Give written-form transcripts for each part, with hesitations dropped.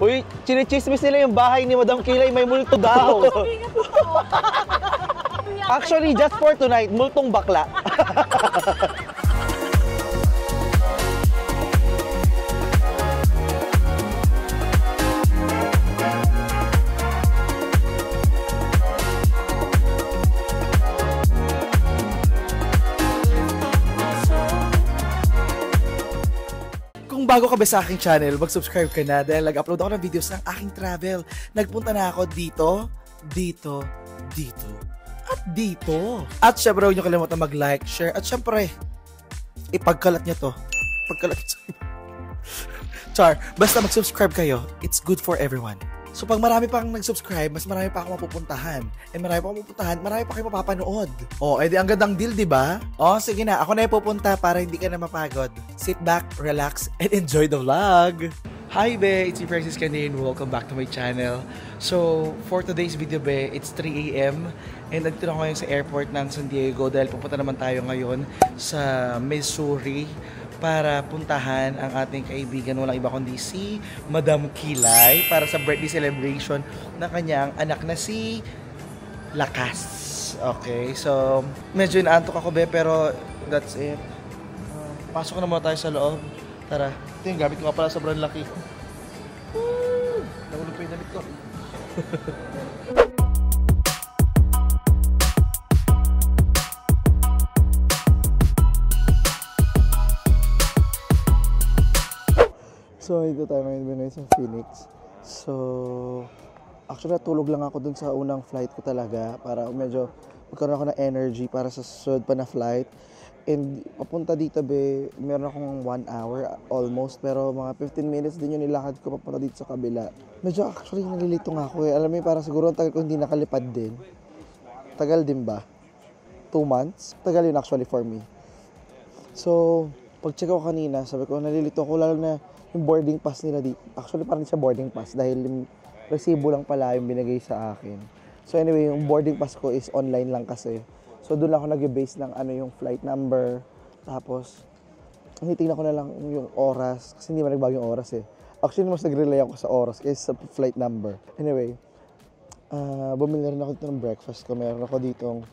Uy, chinichismis nila yung bahay ni Madam Kilay, may multo daw. Actually, just for tonight, multong bakla. Kung bago ka ba sa aking channel, mag-subscribe ka na dahil nag-upload ako ng videos ng aking travel. Nagpunta na ako dito, dito, at dito. At syempre, huwag nyo kalimutan mag-like, share, at syempre, ipagkalat nyo to. Pagkalat nyo. Char, basta mag-subscribe kayo. It's good for everyone. So pag marami pang nag-subscribe, mas marami pa ako mapupuntahan. And marami pa akong mapupuntahan, marami pa kayo mapapanood. Oh, edi ang gandang deal, di ba? Oh, sige na, ako na pupunta para hindi ka na mapagod. Sit back, relax, and enjoy the vlog. Hi be, it's me Francis Canin. Welcome back to my channel. So, for today's video be, it's 3 AM and nandito ako ngayon sa airport ng San Diego dahil pupunta naman tayo ngayon sa Missouri para puntahan ang ating kaibigan, walang iba kundi si Madam Kilay para sa birthday celebration ng kanyang anak na si Lakas. Okay, so medyo inaantok ako be, pero that's it. Pasok na muna tayo sa loob. Tara, ito yung gamit ko nga pala, sobrang laki. Nahulog pa yung damit ko. So, ito tayo ngayon sa Phoenix. So, actually, natulog lang ako dun sa unang flight ko talaga para medyo magkaroon ako ng energy para sa susunod pa na flight. And papunta dito, be, meron akong 1 hour almost, pero mga 15 minutes din yung nilakad ko papunta dito sa kabila. Medyo actually nalilito nga ako eh. Alam mo, parang siguro ang tagal ko hindi nakalipad din. Tagal din ba? 2 months? Tagal yun actually for me. So, pag-check ako kanina, sabi ko, nalilito ako lalo na yung boarding pass nila dito. Actually, parang siya boarding pass dahil yung resibo lang pala yung binigay sa akin. So anyway, yung boarding pass ko is online lang kasi. So doon lang ako nag-base ng ano yung flight number. Tapos, hinitingnan ko na lang yung oras kasi hindi man nagbago yung oras eh. Actually, mas nag-relay ako sa oras kaysa sa flight number. Anyway, bumili rin ako dito ng breakfast ko. Meron ako ditong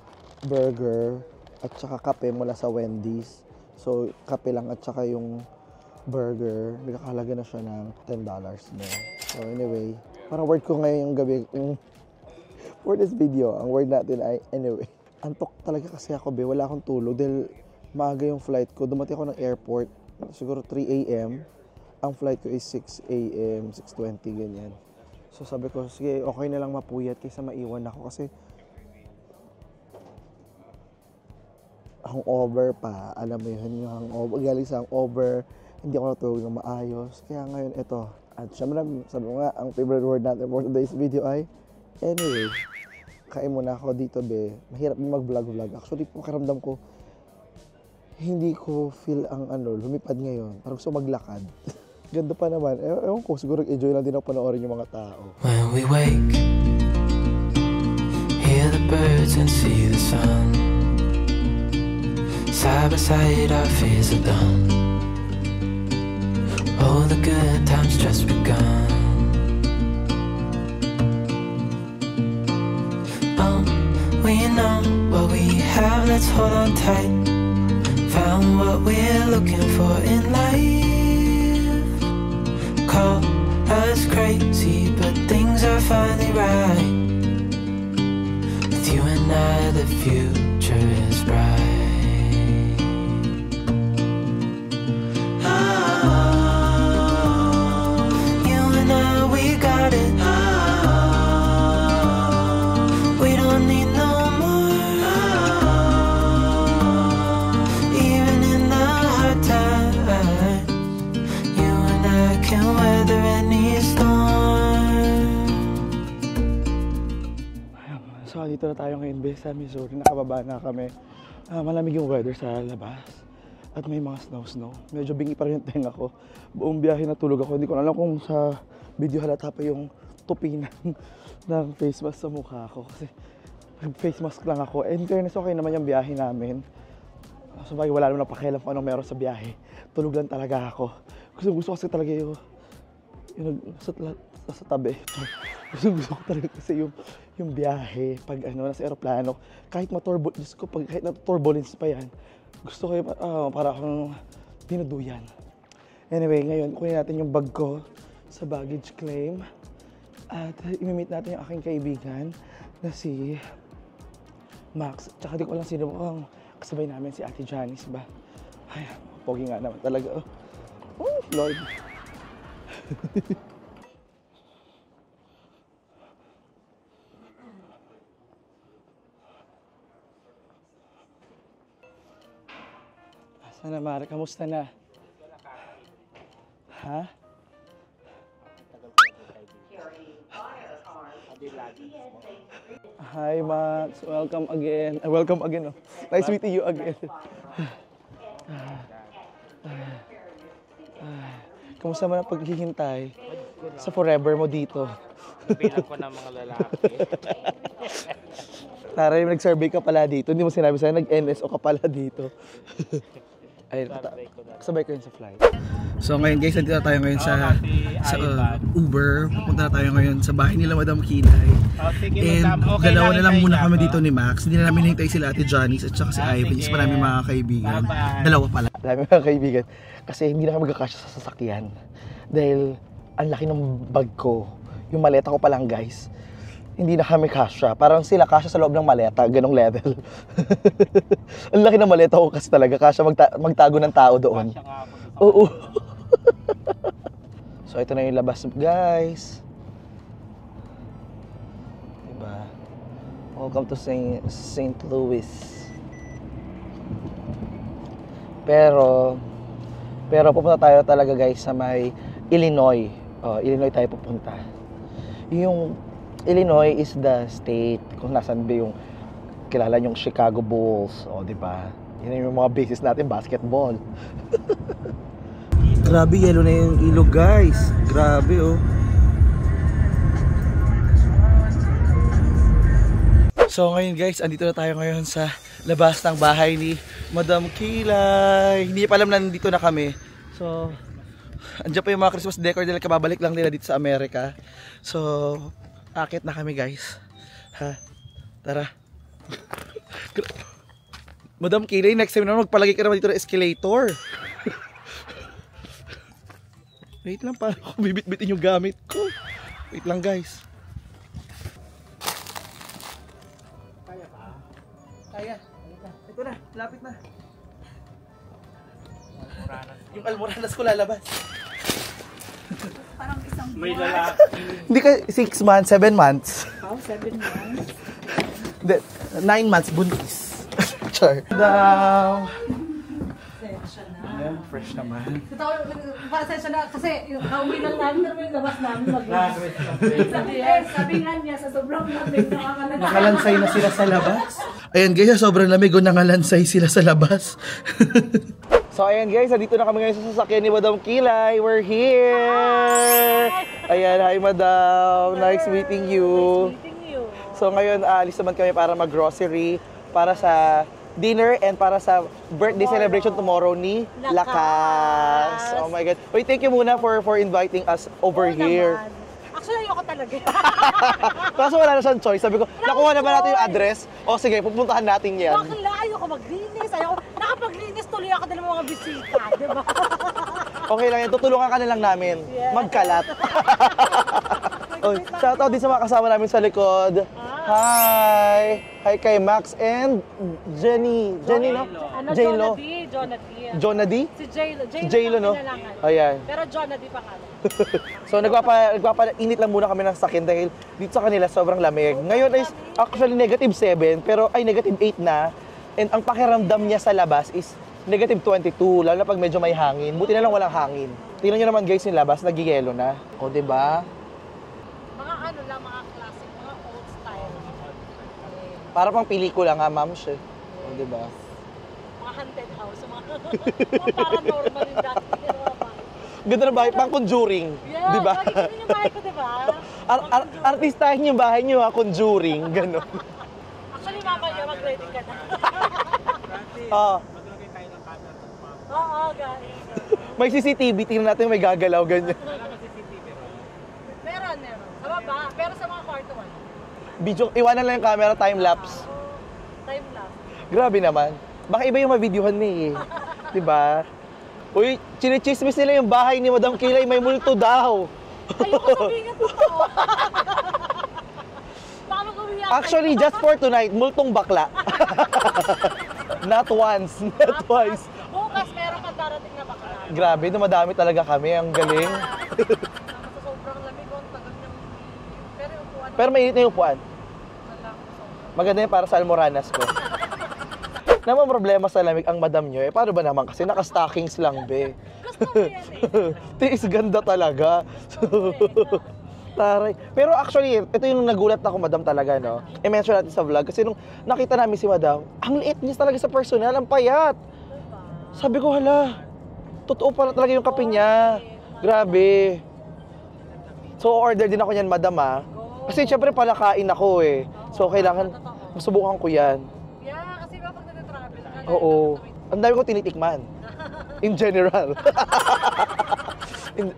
burger at saka kape mula sa Wendy's. So, kape lang at saka yung burger, nagkakahalaga na siya ng $10 mo. So anyway, parang word ko ngayon yung gabi, for this video, ang word natin ay anyway. Antok talaga kasi ako be, wala akong tulog dahil maaga yung flight ko. Dumating ako ng airport, siguro 3 AM. Ang flight ko is 6 AM, 6:20, ganyan. So sabi ko, sige, okay na lang mapuyat kaysa maiwan ako kasi hangover pa, alam mo yun, yung hangover, galing sa hangover, hindi ako natulog ng maayos. Kaya ngayon, ito. At syempre, sabi ko nga, ang favorite word natin for today's video ay anyway. Kain muna ako dito, be. Mahirap yung mag-vlog-vlog. Actually, pakiramdam ko, hindi ko feel ang lumipad ngayon. Parang gusto maglakad. Ganda pa naman. Ewan ko, siguro enjoy lang din ako panoorin yung mga tao. When we wake, hear the birds and see the sun. Side by side, our fears are done. Oh, the good times just begun. Oh, we know what we have, let's hold on tight. Found what we're looking for in life. Call us crazy, but things are finally right. With you and I, the future is bright. So, dito na tayo ngayon, be, sa Missouri. Nakababa na kami. Malamig yung weather sa labas. At may mga snow. Medyo bingi pa rin yung tenga ko. Buong biyahe natulog ako. Hindi ko alam kung sa video halata pa yung tupi ng face mask sa mukha ko. Kasi face mask lang ako. In fairness, okay naman yung biyahe namin. So, wala naman napakialam kung anong meron sa biyahe. Tulog lang talaga ako. Gusto kasi talaga yung sa tabi. Gusto ko talaga kasi yung biyahe pag nasa eroplano. Kahit Diyos ko, kahit na-turbulence pa yan, gusto ko yung para akong dinuduyan. Anyway, ngayon, kunin natin yung bag ko sa baggage claim. At i-meet natin yung aking kaibigan na si Max. Tsaka di ko alam sino ang kasabay namin, si Ate Janice ba? Ay, pogi nga naman talaga. Oh, Lord. Sana Mara, kamusta na? Ha? Hi Max, welcome again. Welcome again. Oh. Nice meeting you again. Kamusta mo na paghihintay sa forever mo dito? Bilang ko ng mga lalaki. Taray, nag-survey ka pala dito. Hindi mo sinabi sa'yo, nag-NSO ka pala dito. Ayun, kasabay ko yun sa flight. So ngayon guys, nandito na tayo ngayon sa Uber. Pupunta na tayo ngayon sa bahay nila Madam Kilay. And dalawa na lang muna kami dito ni Max. Hindi na namin hintay sila Ate Janice at saka si Ivan. Isa pa namin mga kaibigan. Dalawa pala. Dami mga kaibigan. Kasi hindi na kami magkakasya sa sasakyan. Dahil ang laki ng bag ko. Yung maleta ko pa lang guys. Hindi na kami kasya. Parang sila kasya sa loob ng maleta. Ganong level. Ang laki ng maleta ko kasi talaga. Kasya magtago ng tao doon. Oo. So ito na yung labas guys. Diba? Welcome to St. Louis. Pero pupunta tayo talaga guys sa may Illinois. Illinois tayo pupunta. Yung Illinois is the state kung nasan ba yung kilala yung Chicago Bulls. Di ba? Yun yung mga bases natin, basketball. Grabe, yellow na yung ilog guys. Grabe oh. So ngayon guys, andito na tayo ngayon sa labas ng bahay ni Madam Kilay. Hindi pa alam na nandito na kami. So, andyan pa yung mga Christmas decor nila, kababalik lang nila dito sa Amerika. So, akit na kami guys. Ha? Tara. Madam Kilay, next time naman magpalagay ka naman dito ng escalator. Wait lang, para ako bibit-bitin yung gamit ko. Wait lang guys. Kaya ba? Kaya. Ito na, lapit na. Yung almoranas ko lalabas. Parang isang May lalaki. Hindi ka 6 months, 7 months. Oh, 7 months. 9 months, buntis. Char. Down. Pasensya na. Ayan, fresh naman. Pasensya na kasi yung kauwi lang namin pero yung labas namin sabi nga niya sa sobrang lamig Nakalansay na sila sa labas. Ayan guys, sobrang lamig o nakalansay sila sa labas. So ayan guys, dito na kami ngayon sa sasakyan ni Madam Kilay. We're here! Ayan, hi Madam. Nice meeting you. So ngayon, alis naman kami para mag-grocery, para sa dinner and para sa birthday celebration tomorrow ni Lakas. Oh my God. Wait, thank you muna for inviting us over here. Actually, ayoko talaga. Kaso wala na siyang choice. Sabi ko, nakuha naman natin yung address. O sige, pupuntahan natin yan. Bakla, ayoko maglinis. Nakapaglinis tuloy ako ng mga bisita, di ba? Okay lang yan, tutulungan ka na lang namin. Yeah. Magkalat. Oh, shoutout din sa mga kasama namin sa likod. Hi! Hi kay Max and Jenny. Jenny, no? J-Lo. Jonah D? Si J-Lo. J-Lo, no? Ayan. Pero Jonah D pa kami. So nagpapainit lang muna kami ng sakin dahil dito sa kanila sobrang lamig. Ngayon is actually -7 pero ay -8 na. And ang pakiramdam niya sa labas is -22, lalo na pag medyo may hangin. Buti na lang walang hangin. Tingnan niyo naman guys yung labas, nagiyelo na. O diba? Mga ano lang, mga classic, mga old style. Para pang pelikula nga, ma'am siya. O diba? Mga haunted house, mga paranormal yung dati. Ganda ng bahay, pang Conjuring. Yeah, diba? ganun yung bahay ko, diba? Artistahin yung bahay niyo, Conjuring, gano'n. Actually, mama niya, mag-ready ka na. Oo, guys. May CCTV, tingnan natin may gagalaw, ganyan. saan meron? Sa baba, pero sa mga kwarto wala. Video, iwanan lang yung camera, time-lapse. Time lapse. Grabe naman. Baka iba yung ma-videohan mo eh. Diba? Uy, chinichismis nila yung bahay ni Madam Kilay, may multo daw. Ayoko sabihin yung totoo. Baka mag-uwiyak. Actually, just for tonight, multong bakla. Not once, not twice. Bukas meron ka darating na bakla. Grabe, dumadami talaga kami. Ang galing. Sa sobrang lamig, ang tagal niyang... Pero yung upuan, Pero mainit na yung upuan. lang. Maganda yun para sa almoranas ko. Naman problema sa lamig ang madam nyo eh. Paano ba naman kasi naka-stockings lang be. Gusto mo yan eh. Tiis ganda talaga. Taray. Pero actually, ito yung nagulat ako madam talaga no. I-mention natin sa vlog kasi nung nakita namin si madam, ang liit niya talaga sa personal, ang payat. Sabi ko hala, totoo pala talaga yung kape niya. Grabe. So order din ako niyan madam ah. Kasi syempre palakain ako eh. So kailangan masubukan ko yan. Yeah, kasi ba pag nag-travel ka, Oo. Ang dami ko tinitikman. In general.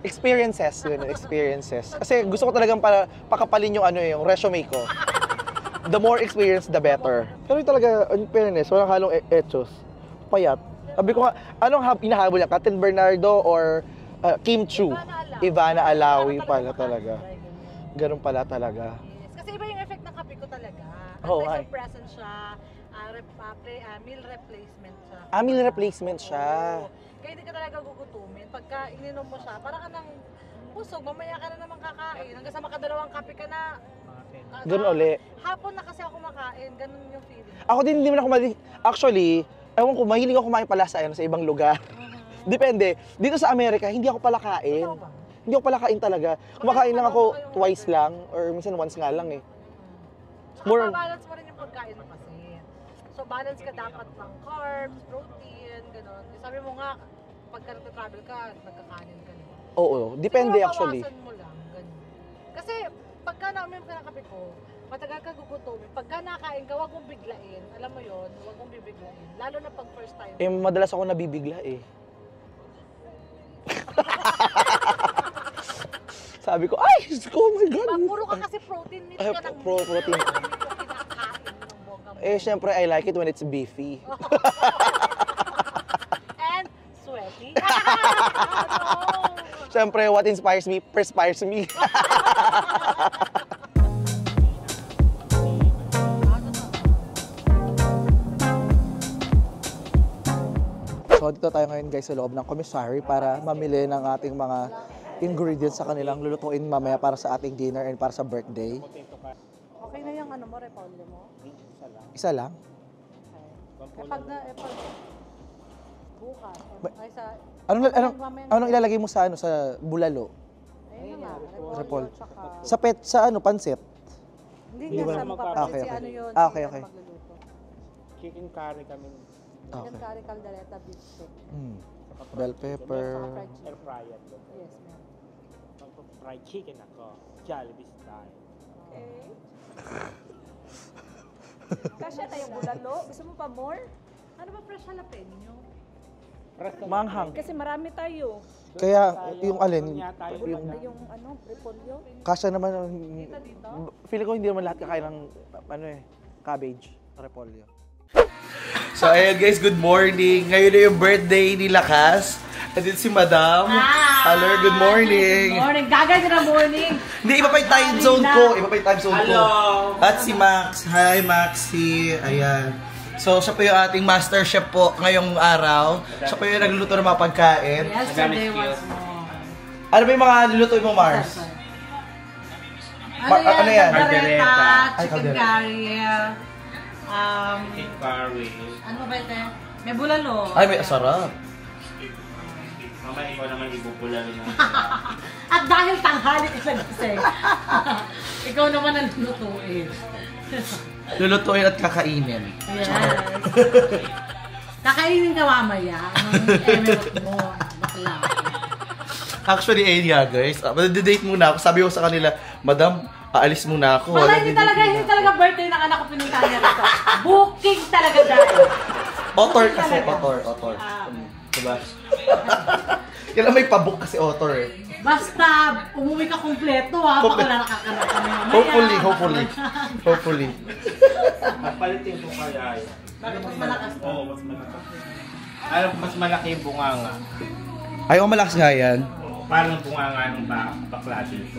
Experiences, yun, experiences. Kasi gusto ko talagang pakapalin yung yung resume ko. The more experience, the better. Pero yung talaga, in fairness, walang halong etos. Payat. Sabi ko nga, anong inahabol niya? Katin Bernardo or Kim Chu? Ivana Alawi pala talaga. Ganun pala talaga. Yes. Kasi iba yung effect ng kape ko talaga. Oo, Anti-suppressant siya, meal replacement siya. Meal replacement siya. Oo. Kaya hindi ka talaga gugutumin. Pagka ininom mo siya, parang ka nang busog, mamaya ka na naman kakain. Hanggang sa makadalawang kape ka na. Ganun uli. Hapon na kasi ako makain, ganun yung feeling. Ako din hindi man ako actually, ewan ko, mahilig ako kumain pala sa ibang lugar. Depende. Dito sa Amerika, hindi ako pala kain. Ikaw ba? Hindi ako pala kain talaga. Kumakain lang ako twice lang or minsan once nga lang eh. Saka balance mo rin yung pagkain mo kasi. So balance ka dapat ng carbs, protein, gano'n. Sabi mo nga, pagka nagta-travel ka, nagkakanin ka na. Oo, depende Siguro actually. bawasan mo lang, gano'n. Kasi pagka nauminom ka ng kape ko, matagal ka gugutumin. Pagka nakain ka, huwag mong biglain. Alam mo yon, huwag mong bibiglain. Lalo na pag first time. Eh, madalas ako nabibigla eh. Sabi ko, ay, oh my God. Puro ka kasi protein, meat Ay, ka ng protein. meat yung kinakain ng bonggang. Eh, syempre, I like it when it's beefy. And sweaty. No. Syempre, what inspires me, perspires me. So, dito tayo ngayon guys sa loob ng commissary para mamili ng ating mga ingredients sa kanilang lulutuin mamaya para sa ating dinner and para sa birthday. Okay na yung ano mo, repolyo mo? Isa lang? Kapag na, bukas, ay sa, Anong ilalagay mo sa sa bulalo? ayun nga, Repolyo. tsaka, Sa pansit? hindi nga sa magpapalit Okay, si okay. ano yun, Okay, si okay. magluluto. Chicken curry kami. Chicken Okay. curry, caldereta, beef steak. Bell pepper. Fried chicken. Air fryer doon. Yes, ma'am. Fried chicken ako. Jollibee style. Okay. Kasya tayo bulalo. Gusto mo pa more? Ano ba fresh jalapeno? Manghang. Kasi marami tayo. Kaya yung alin, Yung ano, repolyo. kasya naman, feeling ko hindi naman lahat kakain ng cabbage, repolyo. So ayun guys, good morning. Ngayon na yung birthday ni Lakas. Andito si Madam. Hello, good morning. Morning. Gagal na morning. Hindi, iba pa yung time zone ko. Iba pa yung time zone ko. At si Max. Hi, Maxi. Ayan. So, siya po yung ating master chef po ngayong araw. Siya po yung nagluluto ng mga pagkain. Yesterday was more. Ano ba yung mga niluto mo, Mars? Ano yan? Caldereta, Ay, chicken caldereta. curry, Chicken curry. ano ba ito? May bulalo. Ay, may sarap. Mamaya ikaw naman ibubulalo mo. At dahil tanghali ka nagising, ikaw naman ang lutuin. Lulutuin at kakainin. Yes. Kakainin ka mamaya. Ang emerald mo. Bakla. Actually, ayun nga guys. Madidate muna ako. Sabi ko sa kanila, Madam, aalis muna ako. Baka hindi talaga birthday ng anak ko pinuntahan niya rito. Booking talaga dahil. Author kasi, author. Ah. Diba? Kailan may pabook kasi author eh. Basta, umuwi ka kompleto ha. Baka wala nakakanap kami mamaya. Hopefully. Magpalitin ko kaya. Bakit mas malakas to? Oo, mas malakas. Alam, mas malaki yung bunganga. Ayaw malakas nga yan. Parang bunganga ng bakla dito.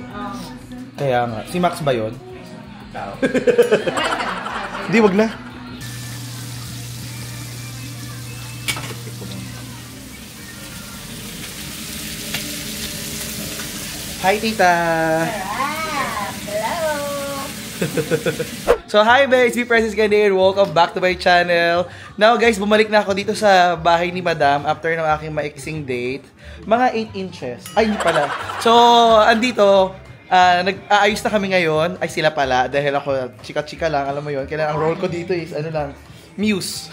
Kaya nga. Si Max ba yun? Ikaw. Hindi, wag na. Hi, tita! Hello! So, hi guys! Be Princess Ganir. Welcome back to my channel. Now guys, bumalik na ako dito sa bahay ni Madam after ng aking maiksing date. Mga 8 inches. Ay, hindi pala. So, andito, nag-aayos na kami ngayon. Ay, sila pala. Dahil ako, chika-chika lang. Alam mo yun. Kailangan ang role ko dito is, ano lang, muse.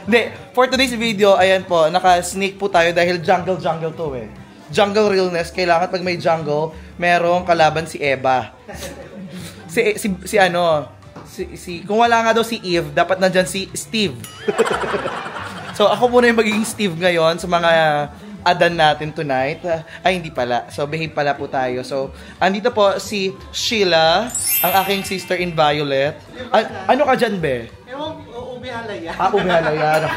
Hindi. For today's video, ayan po, naka-sneak po tayo dahil jungle to eh. Jungle realness. Kailangan pag may jungle, merong kalaban si Eva. Kung wala nga daw si Eve, dapat nandyan si Steve. So, ako muna yung magiging Steve ngayon sa mga adan natin tonight. Ay, hindi pala. So, behave pala po tayo. So, andito po si Sheila, ang aking sister in Violet. Ano ka dyan, be? Ube halaya. Ube halaya.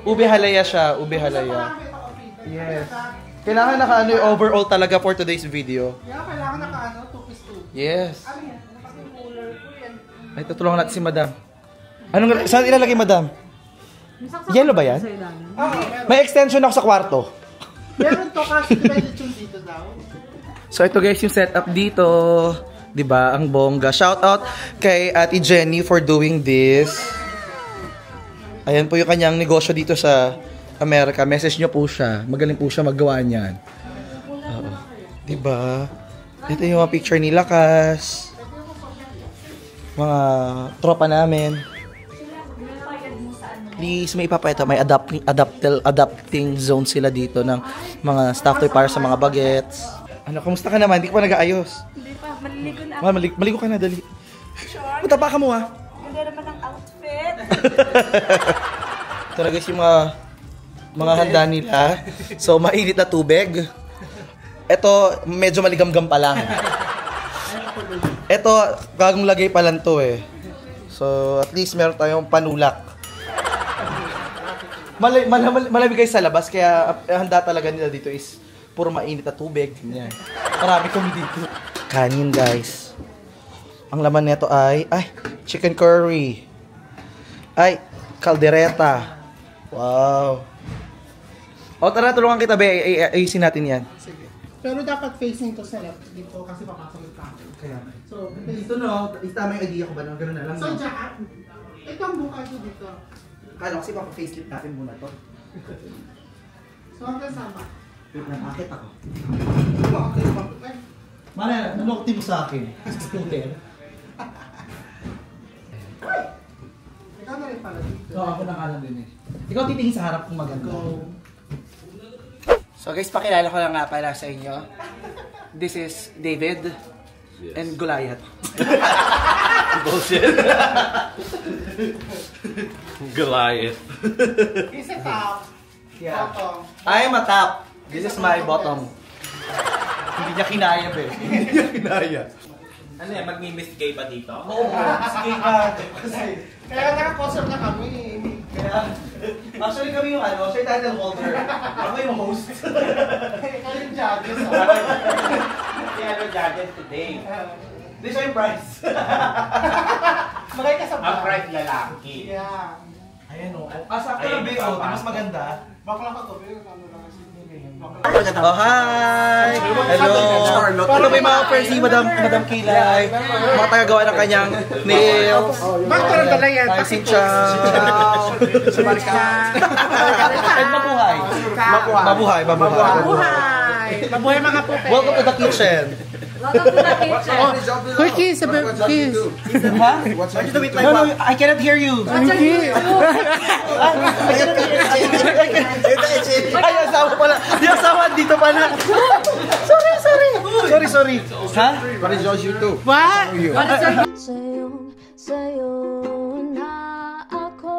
Ube halaya siya. Ube halaya. Yes. Kailangan naka-ano yung overall talaga for today's video. Yeah, kailangan naka-ano, 2-piece 2. Yes. Ano yan? Naka-cooler ko yan. Ay, tutulungan natin si Madam. Saan ilalagay, Madam? Yellow ba yan? May extension ako sa kwarto. Meron to kasi pwede yung dito daw. So ito guys yung setup dito. 'Di ba? Ang bongga. Shout out kay Ate Jenny for doing this. Ayan po yung kanyang negosyo dito sa Amerika. Message nyo po siya. Magaling po siya maggawa niyan. Oo. 'Di ba? Ito yung mga picture ni Lakas. Mga tropa namin. Please, may ipapayata. May adapting zone sila dito ng mga staff toy para sa mga bagets. Ano, kumusta ka naman? Hindi ka pa nag-aayos. Hindi pa, maliligo na. Maligo ka na, dali. Mataba ka mo, ha? Ganda naman ang outfit. Ito na guys yung mga handa nila. So, mainit na tubig. Ito, medyo maligamgam pa lang. Ito, bagong lagay pa lang to eh. So, at least meron tayong panulak. Malamig guys sa labas, kaya handa talaga nila dito is puro mainit na tubig. Yan. Marami kami dito. Kanin guys. Ang laman nito ay chicken curry. Ay, caldereta. Wow. O tara, tulungan kita, be. Ayusin natin yan. Sige. Pero dapat facing to sa left dito kasi papasok yung camera. Kaya. So, Dito no, tama yung idea ko ba? Ganun na lang. so dyan, ito ang buka ko dito. Kala kasi facelift natin muna to. So, hanggang sama. Wait lang, akit ako. Okay, Mara, ano mo sa akin? Scooter. ikaw na rin pala dito. Oo, ako nakalang din eh. Ikaw titingin sa harap kung maganda. Go. So guys, pakilala ko lang nga pala sa inyo. This is David and Goliath. Bullshit. Goliath. Isa top. Yeah. Bottom. I'm a top. This is my bottom. Hindi niya kinaya, be. Hindi niya kinaya. Ano yan, magmi-miss gay pa dito? Oo, sige ka. Kaya naka-concert na kami. Actually kami yung siya yung title holder. Ako yung host. Ikaw yung judges. Si ano judges today? This is yung prize. Magay ka sa Ang bar. bright lalaki. Yeah. Ayan o. Sakto lang, be. Oh, mas maganda. Bakla ka to. Pero ano lang kasi. Oh, hi! Hello! Ano may mga friends si Madam Kilay? Mga tagagawa ng kanyang nails. Bakla pala yan. Si Chow. Si Marika. And mabuhay. Mabuhay. Mabuhay mga pupe. Welcome to the kitchen. Welcome to the kitchen. Hoy, kiss. Kiss. Ha? No, I cannot hear you. Ay, asawa pala. Yung asawa dito pala. Sorry. Ha? What is yours, you too? What? What is your Sa'yo na ako.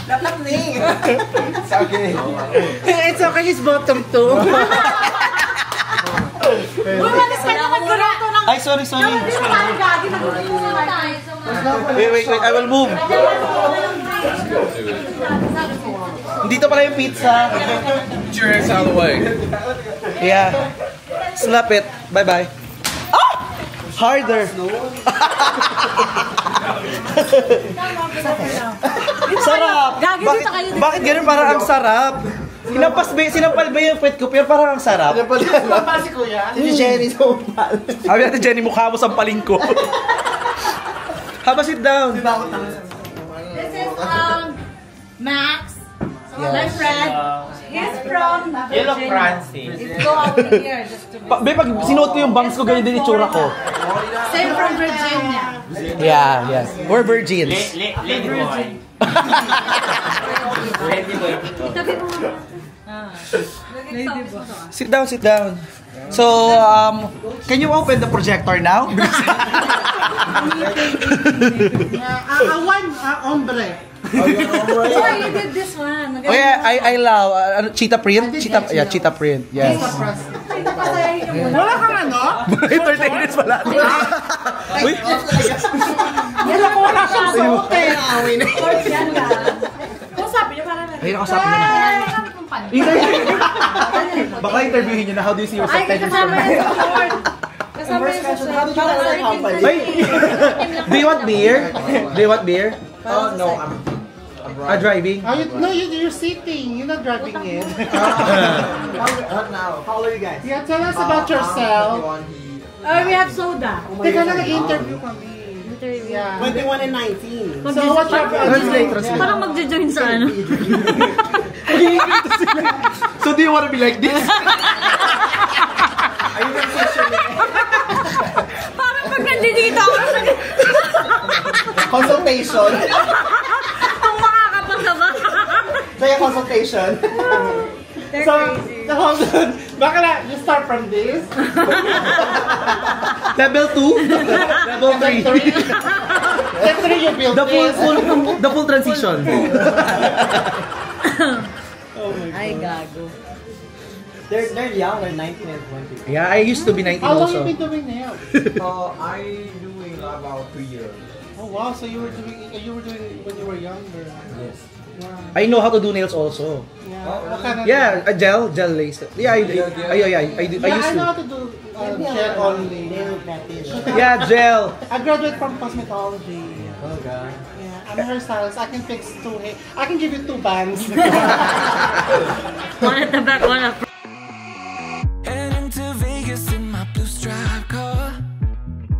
Okay. It's okay, he's bottom too. Umalis ka na nagkuruto ng... Ay, sorry. Hindi mo tayo gagi, nagkuruto na tayo. Wait, I will move. Dito pala yung pizza. Cheers all the way. Yeah. Slap it. Bye-bye. Ah! Harder. Sarap. Gagi, Bakit, dito kayo. bakit ganun parang ang sarap? Sinampal ba yung puwet ko pero parang ang sarap? Papa si Kuya. Si Jenny Sompal. Sabi natin, Jenny, mukha mo sampaling ko. Haba, sit down. This is Max, my friend. He's from You look Francis. Let's go out here just to Be, pag sinuot ko yung bangs ko, ganyan din itsura ko. Same from Virginia. Yeah. We're virgins. Lady boy. Lady boy. Sit down. So, can you open the projector now? One ombre. Oh, you did this one. Oh yeah, I love cheetah print. Cheetah print. Yes. Wala kang ano? Entertainers pala. Uy, Wala kang suot eh. Kung sabi niyo parang... ayun ako sabi niya. Baka interviewin niyo na, how do you see yourself 10 years from Kasama now? yung support. Kasama yung support. Ay, do you want beer? Oh no, I'm driving. You're sitting. You're not driving in. Now, how old are you guys? Yeah, tell us about yourself. Oh, we have soda. Teka na, nag-interview kami. Yeah. 21 and 19. So, what's your Translate. Parang magjo-join sa ano. So do you want to be like this? Are you transitioning? Parang pag nandito ako. Consultation. Kung makakapasa ba? Kaya consultation. So, hold on. Bakla, you start from this. Level 2? Level 3? After you build The full transition. Ay, gago. They're young, they're 19 and 20. Yeah, I used to be 19 How long also. you been doing nails? I doing about 3 years. Oh wow, so you were doing when you were younger. Yes. Wow. I know how to do nails also. Yeah. What kind of Yeah, a gel lace. Yeah, I Yeah, used I know how to. to do gel only. Yeah, gel. I graduated from cosmetology. Oh god. Yeah, I'm a hairstylist. I can fix two hair. I can give you 2 bangs. One at the back, one up. Heading to Vegas in my blue stripe car.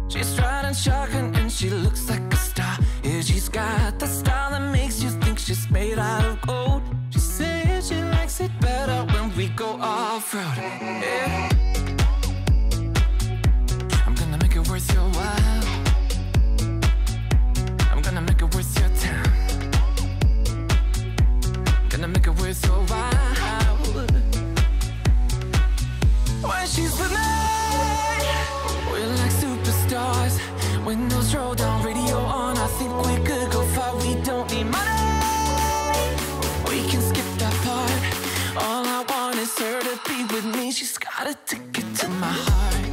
She's riding shotgun and she looks like a star. Yeah, she's got the style that makes you think she's made out of gold. She says she likes it better when we go off-road. Yeah. I'm gonna make it worth your while. I'm gonna make it worth your time. Gonna make it worth your while. When she's with me, we're like superstars. Windows roll down, radio on. I think we could go far. We don't need money. We can skip that part. All I want is her to be with me. She's got a ticket to my heart.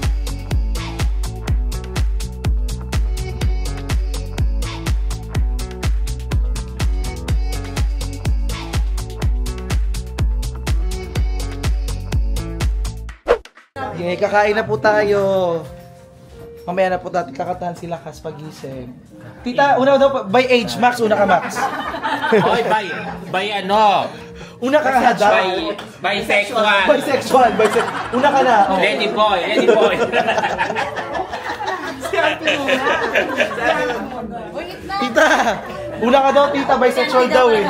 Okay, kakain na po tayo. Mamaya na po natin kakatahan sila kas pagising. Tita, una daw, by age, Max, una ka, Max. Oy, by ano? Una ka hada. Bisexual. Bisexual. Una ka na. Oh. Lady boy. Tita, una ka daw, tita, bisexual daw eh.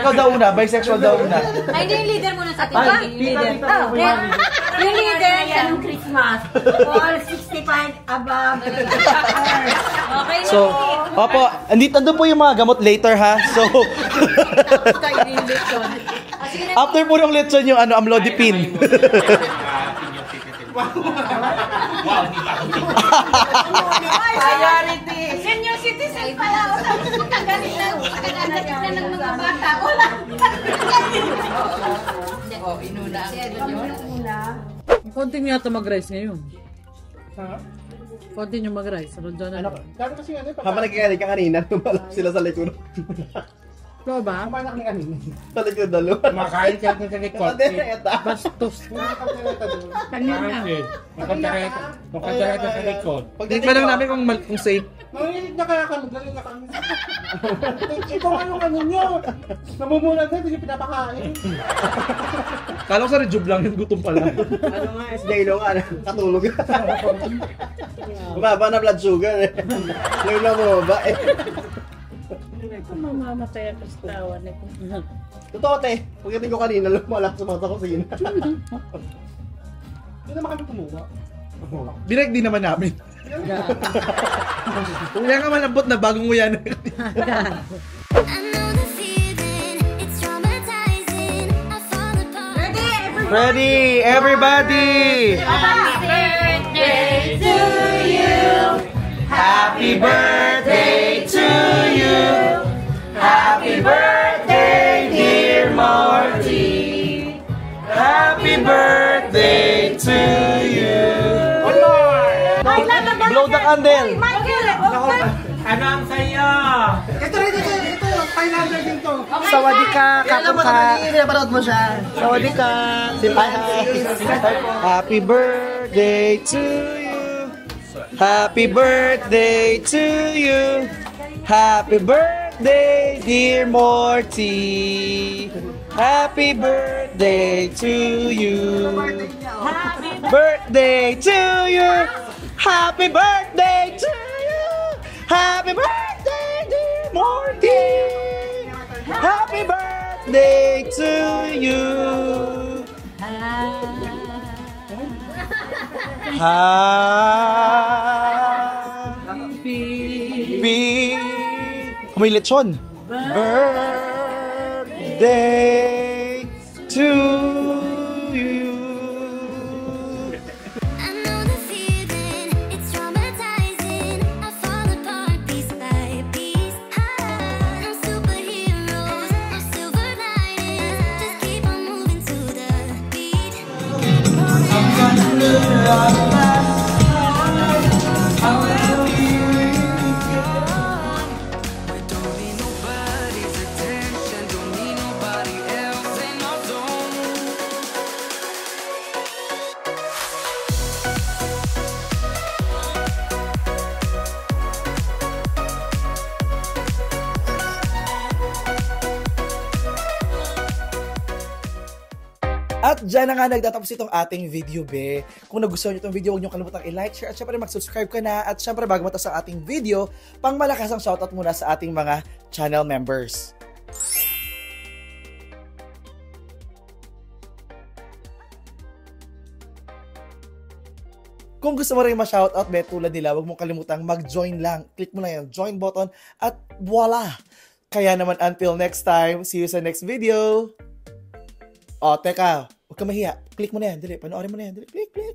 Ikaw daw una, bisexual daw una. Ay, hindi yung leader muna sa atin. Ay, Yung leader. tita, Oh, yeah. Yung leader sa nung Christmas. All 65 above. Okay na. So, opo, andun po yung mga gamot later ha. So, after po ng lechon yung amlodipine. Wow, hindi pa ako Priority. Senior citizen pala. O tapos magkagalit na ng mga bata. Wala. Inuna. Konti niya ito mag-rice ngayon. Konti niyo mag-rice. Ano dyan na? Dati kasi ano, Habang nagkakalit ka kanina, tumalak sila sa likod. Ikaw ba? kumain ni kanina. Sa likod dalawa. Makain ka sa likod. Bastos. Kanina. Nakadareta sa likod. Hindi pa lang namin kung safe. Nanginig na kaya kami, galing na kami. Ito nga yung ano nyo. Namumulan na, hindi nyo pinapakain. Kala ko sa rejuve lang, gutom pala. Ano nga, SJ lo nga, katulog. Bumaba na blood sugar eh. Ngayon na bumaba eh. Mamamatay ako sa tawa na ito. Totoo te, pagdating ko kanina, lumalak sa mga kusina. Hindi naman kami kumuha. Direct din naman namin. Kaya nga malambot na bagong nguya na. Ready, everybody! Birthday to you. Happy birthday to you! Happy birthday, dear Marty! Happy birthday to you! Blow the candle! Ano ang sayo? Ito, pineapple din to. Sawadika, kakuka! Pinaparot mo siya. Sawadika! Happy birthday to you! Happy birthday to you! Happy birthday, dear Morty! Happy birthday to you! Happy birthday to you! Happy birthday to you! Happy birthday, dear Morty! Happy birthday to you! Happy may lechon. Birthday to you. At dyan na nga nagtatapos itong ating video, be. Kung nagustuhan nyo itong video, huwag nyo kalimutang i-like, share, at syempre mag-subscribe ka na. At syempre bago matapos ang ating video, pang malakas ang shoutout muna sa ating mga channel members. Kung gusto mo rin ma-shoutout, be, tulad nila, huwag mong kalimutang mag-join lang. Click mo lang yung join button at voila! Kaya naman until next time, see you sa next video! O, teka, huwag ka mahiya. Click mo na yan. Dali, panoorin mo na yan. Dali, click.